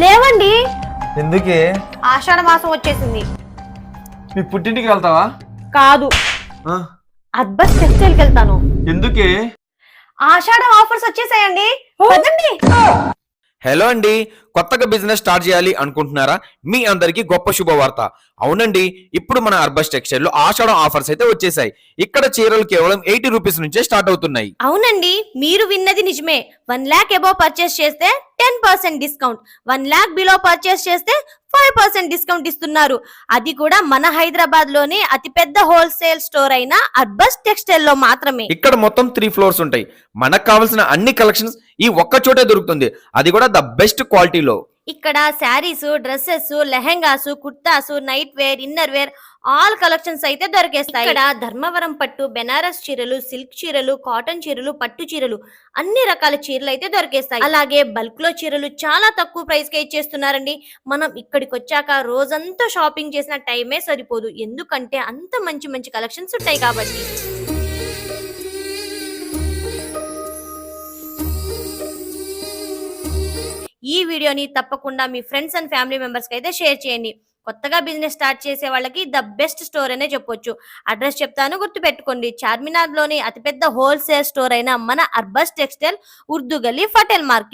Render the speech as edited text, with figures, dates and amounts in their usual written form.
లేవండి. ఎందుకే? ఆషాఢ మాసం వచ్చేసింది. మీ పుట్టింటికి వెళ్తావా? కాదు, ఆ, అర్బస్ టెక్స్టైల్ కి వెళ్తాను. ఎందుకే? ఆషాఢం ఆఫర్స్ వచ్చేసాయండి. పదండి. హలో అండి, కొత్తగా బిజినెస్ స్టార్ట్ చేయాలి అనుకుంటున్నారా? మీ అందరికీ గొప్ప శుభవార్త. అవునండి, ఇప్పుడు మన అర్బస్ టెక్స్టైల్ లో ఆషాఢం ఆఫర్స్ అయితే వచ్చేసాయి. ఇక్కడ చీరలు కేవలం 80 రూపీస్ నుంచే స్టార్ట్ అవుతున్నాయి. అవునండి, మీరు విన్నది నిజమే. 1 lakh అబౌవ్ పర్చేస్ చేస్తే 10% డిస్కౌంట్, 1 lakh బిలో పర్చేస్ చేస్తే 5% డిస్కౌంట్ ఇస్తున్నారు. అది కూడా మన హైదరాబాద్ లోనే అతిపెద్ద హోల్సేల్ స్టోర్ అయిన అర్బస్ టెక్స్టైల్ లో మాత్రమే. ఇక్కడ మొత్తం 3 ఫ్లోర్స్ ఉంటాయి. మనకు కావాల్సిన అన్ని కలెక్షన్స్ ఈ ఒక్క చోటే దొరుకుతుంది, అది కూడా ద బెస్ట్ క్వాలిటీలో. ఇక్కడ saris, dresses, lehengas, kurtas, night wear, inner wear all collections అయితే దొరికేస్తాయి. ఇక్కడ ధర్మవరం పట్టు, బెనారస్ చీరలు, సిల్క్ చీరలు, కాటన్ చీరలు, పట్టు చీరలు అన్ని రకాల చీరలు అయితే దొరికేస్తాయి. అలాగే బల్క్ లో చీరలు చాలా తక్కువ ప్రైస్ కే ఇచ్చేస్తున్నారండి. మనం ఇక్కడికి వచ్చాక రోజంతా షాపింగ్ చేసిన టైమే సరిపోదు, ఎందుకంటే అంత మంచి మంచి కలెక్షన్స్ ఉంటాయి కాబట్టి. ఈ వీడియోని తప్పకుండా మీ ఫ్రెండ్స్ అండ్ ఫ్యామిలీ మెంబర్స్ కి అయితే షేర్ చేయండి. కొత్తగా బిజినెస్ స్టార్ట్ చేసే వాళ్ళకి ద బెస్ట్ స్టోర్ అనే చెప్పొచ్చు. అడ్రస్ చెప్తాను, గుర్తు పెట్టుకోండి. చార్మినార్ లోని అతిపెద్ద హోల్సేల్ స్టోర్ అయిన మన అర్బస్ టెక్స్టైల్, ఉర్దూ గల్లీ, పటేల్ మార్కెట్.